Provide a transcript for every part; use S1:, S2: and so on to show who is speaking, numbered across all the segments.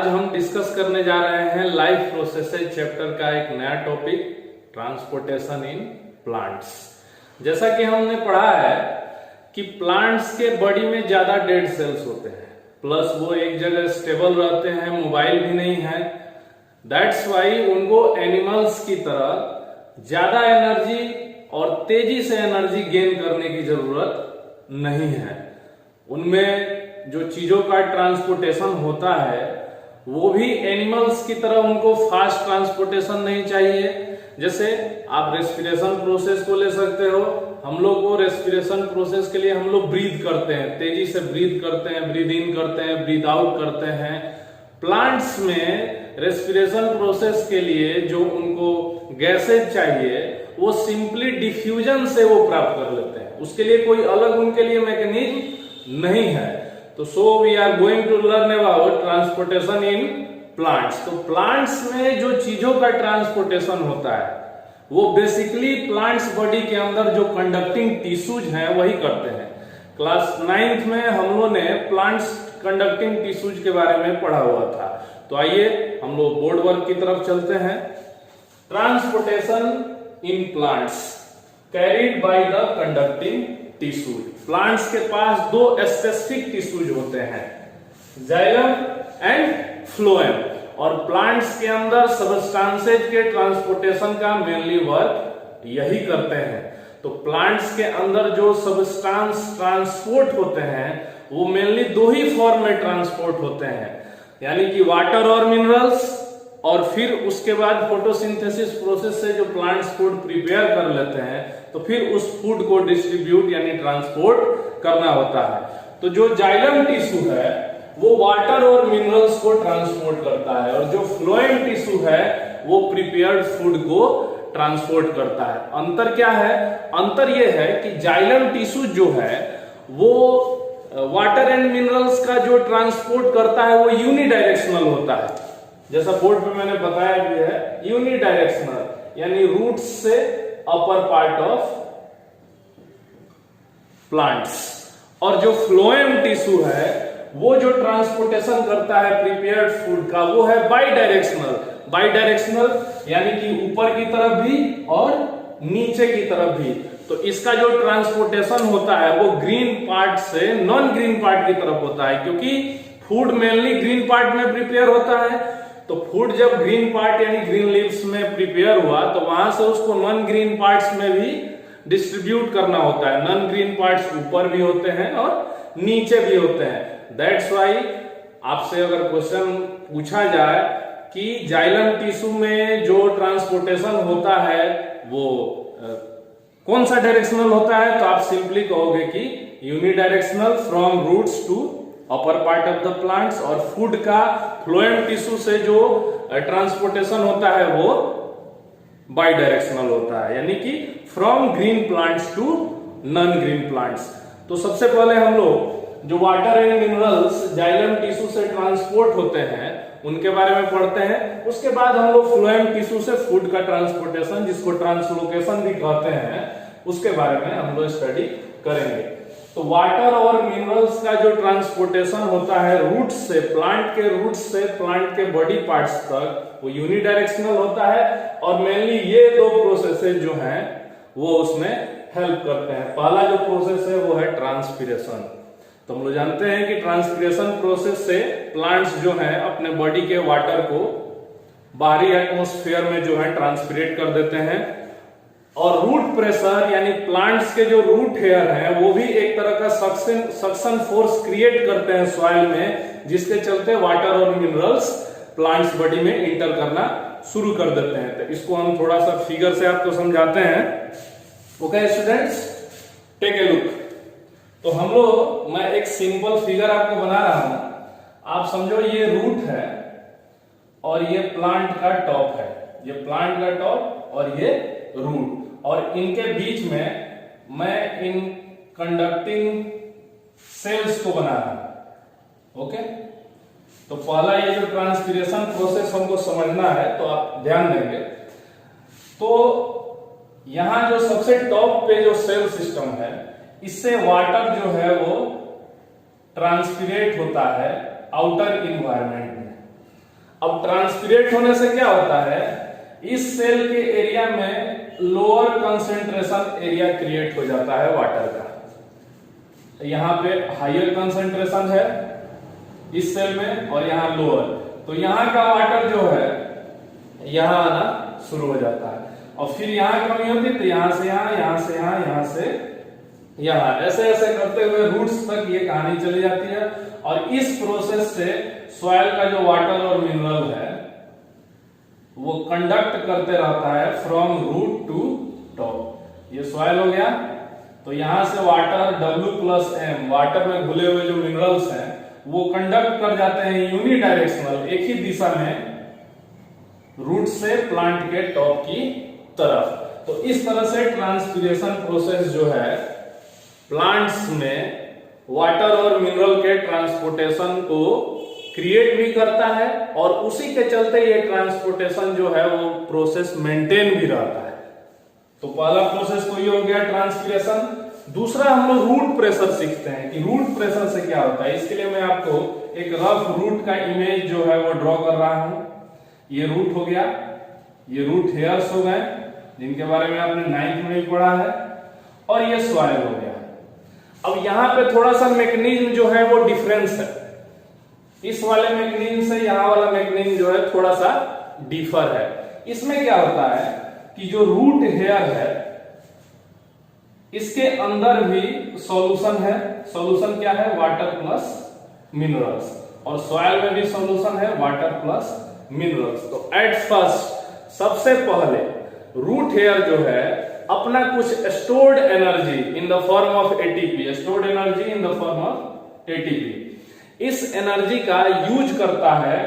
S1: आज हम डिस्कस करने जा रहे हैं लाइफ प्रोसेसेस चैप्टर का एक नया टॉपिक, ट्रांसपोर्टेशन इन प्लांट्स। जैसा कि हमने पढ़ा है कि प्लांट्स के बॉडी में ज्यादा डेड सेल्स होते हैं, प्लस वो एक जगह स्टेबल रहते हैं, मोबाइल भी नहीं है। दैट्स वाई उनको एनिमल्स की तरह ज्यादा एनर्जी और तेजी से एनर्जी गेन करने की जरूरत नहीं है। उनमें जो चीजों का ट्रांसपोर्टेशन होता है वो भी एनिमल्स की तरह उनको फास्ट ट्रांसपोर्टेशन नहीं चाहिए। जैसे आप रेस्पिरेशन प्रोसेस को ले सकते हो। हम लोग को रेस्पिरेशन प्रोसेस के लिए हम लोग ब्रीथ करते हैं, तेजी से ब्रीथ करते हैं, ब्रीथ इन करते हैं, ब्रीथ आउट करते हैं। प्लांट्स में रेस्पिरेशन प्रोसेस के लिए जो उनको गैसेज चाहिए वो सिंपली डिफ्यूजन से वो प्राप्त कर लेते हैं, उसके लिए कोई अलग उनके लिए मैकेनिज्म नहीं है। तो so we are going to learn about transportation in plants. तो प्लांट्स में जो चीजों का ट्रांसपोर्टेशन होता है वो बेसिकली प्लांट्स बॉडी के अंदर जो कंडक्टिंग टिश्यूज हैं वही करते हैं। क्लास 9th में हम लोगों ने प्लांट्स कंडक्टिंग टिश्यूज के बारे में पढ़ा हुआ था। तो आइए हम लोग बोर्ड वर्क की तरफ चलते हैं। Transportation in plants carried by the conducting tissues. Plants के पास दो स्पेसिफिक टिश्यूज होते हैं, जाइलम एंड फ्लोएम, और प्लांट्स के अंदर सबस्टांसेज के ट्रांसपोर्टेशन का मेनली वर्क यही करते हैं। तो प्लांट्स के अंदर जो सबस्टांस ट्रांसपोर्ट होते हैं वो मेनली दो ही फॉर्म में ट्रांसपोर्ट होते हैं, यानी कि वाटर और मिनरल्स, और फिर उसके बाद फोटोसिंथेसिस प्रोसेस से जो प्लांट्स फूड प्रिपेयर कर लेते हैं तो फिर उस फूड को डिस्ट्रीब्यूट यानी ट्रांसपोर्ट करना होता है। तो जो जाइलम टिश्यू है वो वाटर और मिनरल्स को ट्रांसपोर्ट करता है, और जो फ्लोएम टिश्यू है वो प्रिपेयर्ड फूड को ट्रांसपोर्ट करता है। अंतर क्या है? अंतर यह है कि जाइलम टिश्यू जो है वो वाटर एंड मिनरल्स का जो ट्रांसपोर्ट करता है वो यूनिडायरेक्शनल होता है। जैसा बोर्ड पे मैंने बताया भी है, यूनिडायरेक्शनल, यानी रूट्स से अपर पार्ट ऑफ प्लांट्स। और जो फ्लोएम टिश्यू है वो जो ट्रांसपोर्टेशन करता है प्रिपेयर्ड फूड का वो है बाई डायरेक्शनल। बाई डायरेक्शनल यानी कि ऊपर की तरफ भी और नीचे की तरफ भी। तो इसका जो ट्रांसपोर्टेशन होता है वो ग्रीन पार्ट से नॉन ग्रीन पार्ट की तरफ होता है, क्योंकि फूड मेनली ग्रीन पार्ट में प्रिपेयर होता है। तो फूड जब ग्रीन पार्ट यानी ग्रीन लीव्स में प्रिपेयर हुआ तो वहां से उसको नॉन ग्रीन पार्ट्स में भी डिस्ट्रीब्यूट करना होता है। नॉन ग्रीन पार्ट्स ऊपर भी होते हैं और नीचे भी होते हैं। दैट्स वाई आपसे अगर क्वेश्चन पूछा जाए कि जाइलम टिश्यू में जो ट्रांसपोर्टेशन होता है वो कौन सा डायरेक्शनल होता है, तो आप सिंपली कहोगे कि unidirectional from roots to upper part of the plants. और फूड का फ्लोएम टिश्यू से जो ट्रांसपोर्टेशन होता है वो बाई डायरेक्शनल होता है, यानी कि from green plants to non green plants. तो सबसे पहले हम लोग जो water and minerals xylem tissue से ट्रांसपोर्ट होते हैं उनके बारे में पढ़ते हैं। उसके बाद हम लोग फ्लोएम टिश्यू से फूड का ट्रांसपोर्टेशन, जिसको ट्रांसलोकेशन भी कहते हैं, उसके बारे में हम लोग स्टडी करेंगे। तो वाटर और मिनरल्स का जो ट्रांसपोर्टेशन होता है रूट्स से, प्लांट के रूट्स से प्लांट के बॉडी पार्ट्स तक, वो यूनिडायरेक्शनल होता है। और मेनली ये दो प्रोसेसेस जो हैं वो उसमें हेल्प करते हैं। पहला जो प्रोसेस है वो है ट्रांसपिरेशन। तो हम लोग जानते हैं कि ट्रांसपिरेशन प्रोसेस से प्लांट्स जो हैं अपने बॉडी के वाटर को बाहरी एटमॉस्फेयर में जो है ट्रांसपिरेट कर देते हैं। और रूट प्रेशर यानी प्लांट्स के जो रूट हेयर हैं वो भी एक तरह का सक्शन फोर्स क्रिएट करते हैं सॉइल में, जिसके चलते वाटर और मिनरल्स प्लांट्स बॉडी में इंटर करना शुरू कर देते हैं। तो इसको हम थोड़ा सा फिगर से आपको समझाते हैं। Okay students, take a look. तो हम लोग, मैं एक सिंपल फिगर आपको बना रहा हूं। आप समझो ये रूट है और ये प्लांट का टॉप है, ये प्लांट का टॉप और ये रूट, और इनके बीच में मैं इन कंडक्टिंग सेल्स को बना रहा हूं। ओके, तो पहला ये जो ट्रांसपिरेशन प्रोसेस हमको समझना है तो आप ध्यान देंगे। तो यहां जो सबसे टॉप पे जो सेल सिस्टम है, इससे वाटर जो है वो ट्रांसपिरेट होता है आउटर इन्वायरमेंट में। अब ट्रांसपिरेट होने से क्या होता है, इस सेल के एरिया में लोअर कंसेंट्रेशन एरिया क्रिएट हो जाता है वाटर का। यहाँ पे हायर कंसेंट्रेशन है इस सेल में और यहाँ लोअर, तो यहाँ का वाटर जो है यहाँ आना शुरू हो जाता है और फिर यहाँ कमी होती है तो यहाँ से यहाँ, यहाँ से यहाँ, यहाँ से यहाँ, ऐसे ऐसे करते हुए रूट्स तक ये कहानी चली जाती है। और इस प्रोसेस से सॉइल का जो वाटर और मिनरल है वो कंडक्ट करते रहता है फ्रॉम रूट टू टॉप। ये सॉइल हो गया, तो यहां से वाटर W+M, वाटर में घुले हुए जो मिनरल्स हैं वो कंडक्ट कर जाते हैं यूनिडायरेक्शनल, एक ही दिशा में, रूट से प्लांट के टॉप की तरफ। तो इस तरह से ट्रांसपिरेशन प्रोसेस जो है प्लांट्स में वाटर और मिनरल के ट्रांसपोर्टेशन को क्रिएट भी करता है और उसी के चलते ये ट्रांसपोर्टेशन जो है वो प्रोसेस मेंटेन भी रहता है। तो पहला प्रोसेस तो ये हो गया ट्रांसपिरेशन। दूसरा हम लोग रूट प्रेशर सीखते हैं कि रूट प्रेशर से क्या होता है। इसके लिए मैं आपको एक रफ रूट का इमेज जो है वो ड्रॉ कर रहा हूं। ये रूट हो गया, ये रूट हेयर्स हो गए जिनके बारे में आपने 9th में भी पढ़ा है, और ये सॉइल हो गया। अब यहां पे थोड़ा सा मैकेनिज्म जो है वो डिफरेंस है, इस वाले मैकेनिज्म से यहां वाला मैकेनिज्म जो है थोड़ा सा डिफर है। इसमें क्या होता है कि जो रूट हेयर है इसके अंदर भी सॉल्यूशन है। सॉल्यूशन क्या है, वाटर प्लस मिनरल्स, और सॉइल में भी सॉल्यूशन है, वाटर प्लस मिनरल्स। तो एट फर्स्ट सबसे पहले रूट हेयर जो है अपना कुछ stored energy in the form of ATP, stored energy in the form of ATP, इस एनर्जी का यूज करता है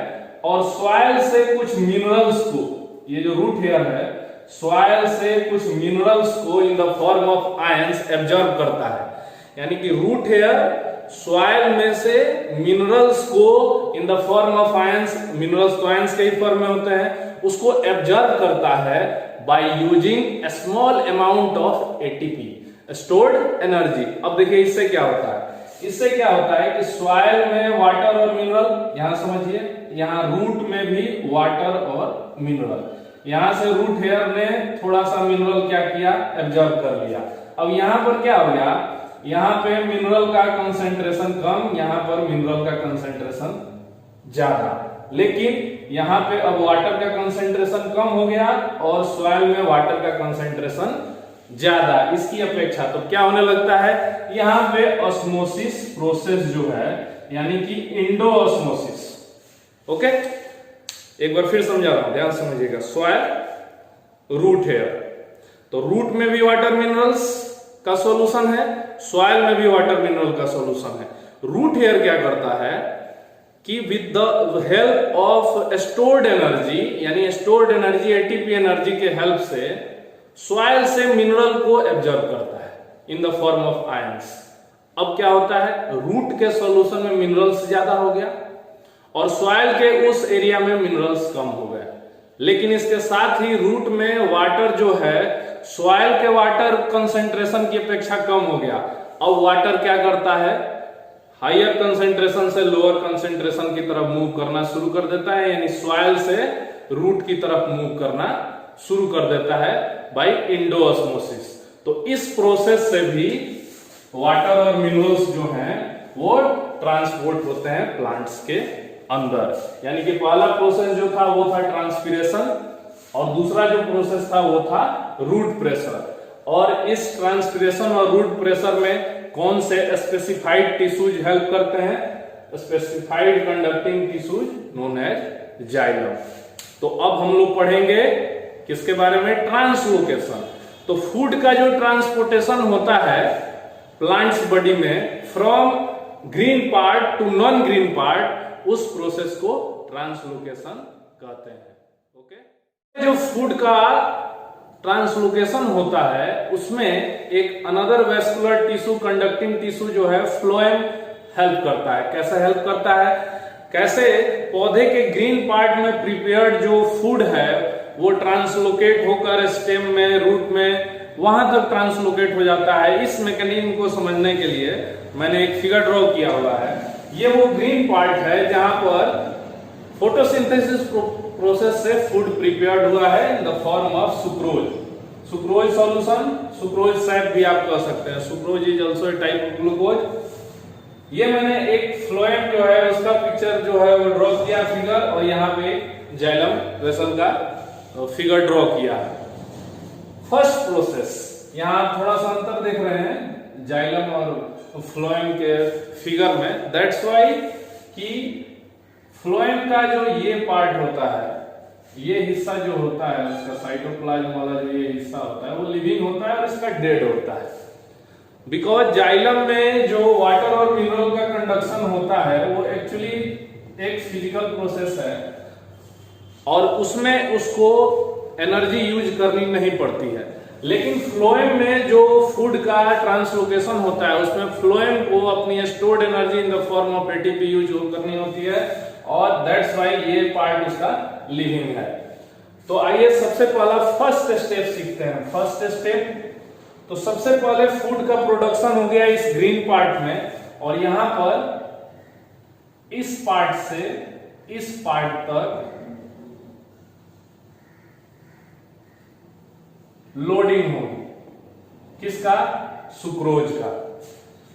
S1: और सॉइल से कुछ मिनरल्स को, ये जो रूट हेयर है सॉइल से कुछ मिनरल्स को in the form of ions absorb करता है। यानी कि रूट हेयर सॉइल में से मिनरल्स को in the form of ions, minerals तो आयंस के ही फॉर्म में होते हैं, उसको एब्जॉर्ब करता है by using a small amount of ATP, stored energy। अब देखिए इससे क्या होता है, इससे क्या होता है कि सॉइल में वाटर और मिनरल, यहां समझिए, यहां रूट में भी वाटर और मिनरल, यहां से रूट हेयर ने थोड़ा सा मिनरल क्या किया, एब्जॉर्ब कर लिया। अब यहां पर क्या हो गया, यहां पे मिनरल का कंसेंट्रेशन कम, यहां पर मिनरल का कंसेंट्रेशन ज्यादा, लेकिन यहां पे अब वाटर का कंसेंट्रेशन कम हो गया और सॉइल में वाटर का कंसेंट्रेशन ज्यादा इसकी अपेक्षा। तो क्या होने लगता है, यहां पे ऑस्मोसिस प्रोसेस जो है, यानी कि इंडो ऑस्मोसिस। ओके, एक बार फिर समझा रहा हूं, ध्यान समझिएगा। सॉइल, रूट हेयर, तो रूट में भी वाटर मिनरल्स का सॉल्यूशन है, सॉइल में भी वाटर मिनरल का सॉल्यूशन है। रूट हेयर क्या करता है कि with the help of stored energy, यानी स्टोर्ड एनर्जी एटीपी एनर्जी के हेल्प से सॉइल से मिनरल को एब्जॉर्ब करता है in the form of ions. अब क्या होता है, रूट के सॉल्यूशन में मिनरल्स ज्यादा हो गया और सॉइल के उस एरिया में मिनरल्स कम हो गए, लेकिन इसके साथ ही रूट में वाटर जो है सॉइल के वाटर कंसेंट्रेशन की अपेक्षा कम हो गया। अब वाटर क्या करता है, हायर कंसेंट्रेशन से लोअर कंसेंट्रेशन की तरफ मूव करना शुरू कर देता है, यानी सॉइल से रूट की तरफ मूव करना शुरू कर देता है बाय इंडो ऑस्मोसिस। तो इस प्रोसेस से भी वाटर और मिनरल्स जो हैं वो ट्रांसपोर्ट होते हैं प्लांट्स के अंदर। यानी कि पहला प्रोसेस जो था वो था ट्रांसपिरेशन और दूसरा जो प्रोसेस था वो था रूट प्रेशर। और इस ट्रांसपिरेशन और रूट प्रेशर में कौन से स्पेसिफाइड टिश्यूज हेल्प करते हैं, specified conducting tissues known as xylem. तो अब हम लोग पढ़ेंगे किसके बारे में, ट्रांसलोकेशन। तो फूड का जो ट्रांसपोर्टेशन होता है प्लांट्स बॉडी में from green part two non green part, उस प्रोसेस को ट्रांसलोकेशन कहते हैं। ओके, जो फूड का ट्रांसलोकेशन होता है उसमें एक another vascular tissue, conducting tissue जो है फ्लोएम हेल्प करता है। कैसे हेल्प करता है, कैसे पौधे के ग्रीन पार्ट में प्रिपेयर्ड जो फूड है वो ट्रांसलोकेट होकर स्टेम में, रूट में, वहां तक ट्रांसलोकेट हो जाता है। इस मैकेनिज्म को समझने के लिए मैंने एक फिगर ड्रॉ किया हुआ है। ये वो ग्रीन पार्ट है जहां पर फोटोसिंथेसिस प्रोसेस से फूड प्रिपेयर्ड हुआ है in the form of sucrose. Sucrose solution, sucrose SAP भी आप कह सकते हैं। Sucrose is also a type of glucose. ये मैंने एक फ्लोएम जो है उसका पिक्चर जो है वो ड्रॉ किया फिगर, और यहाँ पे जाइलम वेसल का फिगर ड्रॉ किया है। फर्स्ट प्रोसेस, यहाँ आप थोड़ा सा अंतर देख रहे हैं जाइलम और फ्लोएम के फिगर में। दैट्स वाई कि फ्लोएम का जो ये पार्ट होता है, ये हिस्सा जो होता है उसका साइटोप्लाज्म वाला जो ये हिस्सा होता है वो लिविंग होता है और इसका डेड होता है। बिकॉज जाइलम में जो वाटर और मिनरल का कंडक्शन होता है वो एक्चुअली एक फिजिकल प्रोसेस है और उसमें उसको एनर्जी यूज करनी नहीं पड़ती है। लेकिन फ्लोएम में जो फूड का ट्रांसलोकेशन होता है उसमें फ्लोएम को अपनी stored energy in the form of ATP use करनी होती है, और दैट्स वाई ये पार्ट उसका लिविंग है। तो आइए सबसे पहला फर्स्ट स्टेप सीखते हैं। फर्स्ट स्टेप, तो सबसे पहले फूड का प्रोडक्शन हो गया इस ग्रीन पार्ट में, और यहां पर इस पार्ट से इस पार्ट तक लोडिंग होगी। किसका? सुक्रोज का।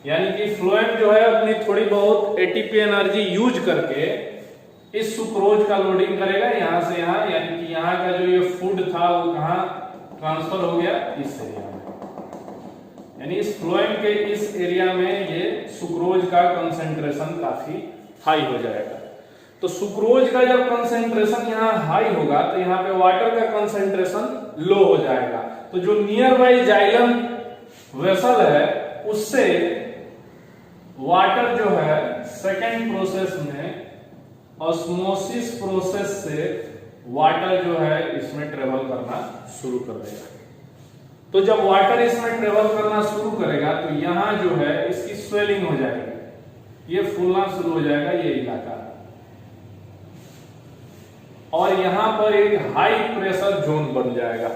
S1: यानी कि फ्लोएम जो है अपनी थोड़ी बहुत एटीपी एनर्जी यूज करके इस सुक्रोज का लोडिंग करेगा यहां से यहां, यानी कि यहां का जो ये फूड था वो कहां ट्रांसफर हो गया? इस एरिया में। यानी इस फ्लोएम के इस एरिया में ये सुक्रोज का कंसेंट्रेशन काफी हाई हो जाएगा। तो सुक्रोज का जब कंसेंट्रेशन यहाँ हाई होगा तो यहाँ पे वाटर का कंसेंट्रेशन लो हो जाएगा। तो जो नियर बाई जाइलम वेसल है उससे वाटर जो है सेकेंड प्रोसेस में ऑस्मोसिस प्रोसेस से वाटर जो है इसमें ट्रेवल करना शुरू कर देगा। तो जब वाटर इसमें ट्रेवल करना शुरू करेगा तो यहां जो है इसकी स्वेलिंग हो जाएगी, ये फूलना शुरू हो जाएगा ये इलाका, और यहां पर एक हाई प्रेशर जोन बन जाएगा।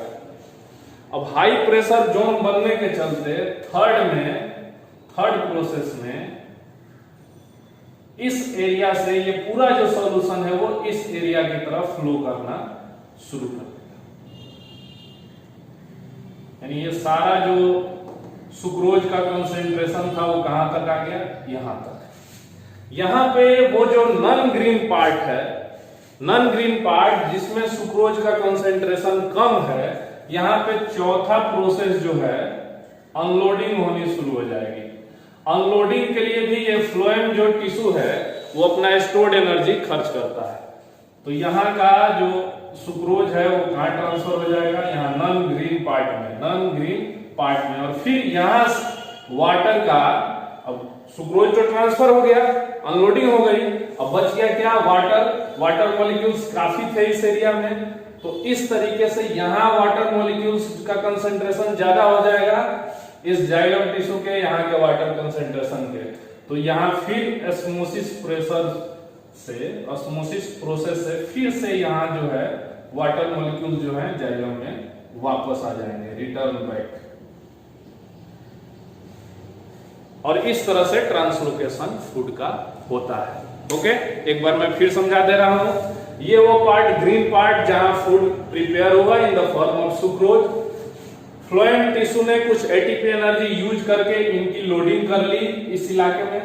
S1: अब हाई प्रेशर जोन बनने के चलते थर्ड प्रोसेस में इस एरिया से ये पूरा जो सॉल्यूशन है वो इस एरिया की तरफ फ्लो करना शुरू कर देगा। यानी ये सारा जो सुक्रोज का कंसेंट्रेशन था वो कहां तक आ गया? यहां तक। यहां पे वो जो नॉन ग्रीन पार्ट है, नॉन ग्रीन पार्ट जिसमें सुक्रोज का कंसेंट्रेशन कम है, यहां पे चौथा प्रोसेस जो है अनलोडिंग होनी शुरू हो जाएगी। अनलोडिंग के लिए भी ये फ्लोएम जो टिश्यू है वो अपना स्टोर्ड एनर्जी खर्च करता है। तो यहाँ का जो सुक्रोज है वो कहां ट्रांसफर हो जाएगा? यहाँ नॉन ग्रीन पार्ट में, नॉन ग्रीन पार्ट में। और फिर यहाँ वाटर का, अब सुक्रोज तो ट्रांसफर हो गया, अनलोडिंग हो गई, अब बच गया क्या? वाटर मॉलिक्यूल्स काफी थे इस एरिया में। तो इस तरीके से यहाँ वाटर मॉलिक्यूल्स का कंसेंट्रेशन ज्यादा हो जाएगा इस जाइलम टिश्यू के, यहाँ के वाटर कंसेंट्रेशन के। तो यहाँ फिर ऑस्मोसिस प्रोसेस से फिर से यहाँ जो है वाटर मॉलिक्यूल जो है जाइलम में वापस आ जाएंगे, रिटर्न बैक। और इस तरह से ट्रांसलोकेशन फूड का होता है। ओके, एक बार मैं फिर समझा दे रहा हूं। ये वो पार्ट, ग्रीन पार्ट, जहां फूड प्रिपेयर होगा in the form of sucrose. Phloem tissue ने कुछ एटीपी एनर्जी यूज करके इनकी लोडिंग कर ली इस इलाके में।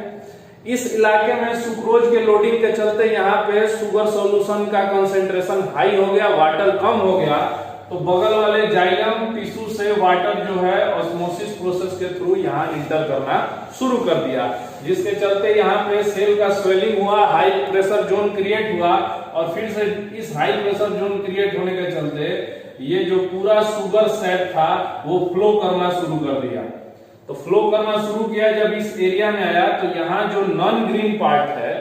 S1: इस इलाके में सुक्रोज के लोडिंग के चलते यहाँ पे शुगर सॉल्यूशन का कंसेंट्रेशन हाई हो गया, वाटर कम हो गया। तो बगल वाले जाइलम टिश्यू से वाटर जो है ऑस्मोसिस प्रोसेस के थ्रू यहाँ इंटर करना शुरू कर दिया, जिसके चलते यहाँ पे सेल का स्वेलिंग हुआ, हाई प्रेशर जोन क्रिएट हुआ, और फिर से इस हाई प्रेशर जोन क्रिएट होने के चलते ये जो पूरा शुगर सैप था वो फ्लो करना शुरू कर दिया। तो फ्लो करना शुरू किया जब इस एरिया में आया, तो यहाँ जो नॉन ग्रीन पार्ट है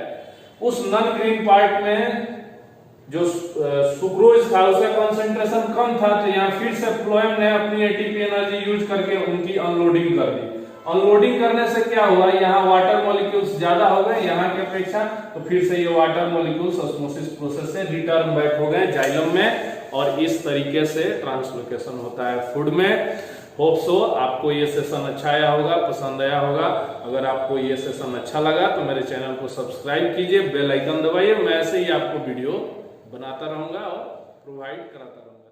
S1: उस नॉन ग्रीन पार्ट में जो सुक्रोज था उसका कंसेंट्रेशन कम था, तो यहाँ फिर से फ्लोएम ने अपनी एटीपी एनर्जी यूज करके उनकी अनलोडिंग कर दी। अनलोडिंग करने से क्या हुआ? यहाँ वाटर मॉलिक्यूल्स ज्यादा हो गए यहाँ की अपेक्षा, तो फिर से ये वाटर मॉलिक्यूल्स ऑस्मोसिस प्रोसेस से रिटर्न बैक हो गए जाइलम में, और इस तरीके से ट्रांसलोकेशन होता है फूड में। होप सो आपको ये सेशन अच्छा आया होगा, पसंद आया होगा। अगर आपको ये सेशन अच्छा लगा तो मेरे चैनल को सब्सक्राइब कीजिए, बेल आइकन दबाइए। मैं ऐसे ही आपको वीडियो बनाता रहूंगा और प्रोवाइड कराता रहूंगा।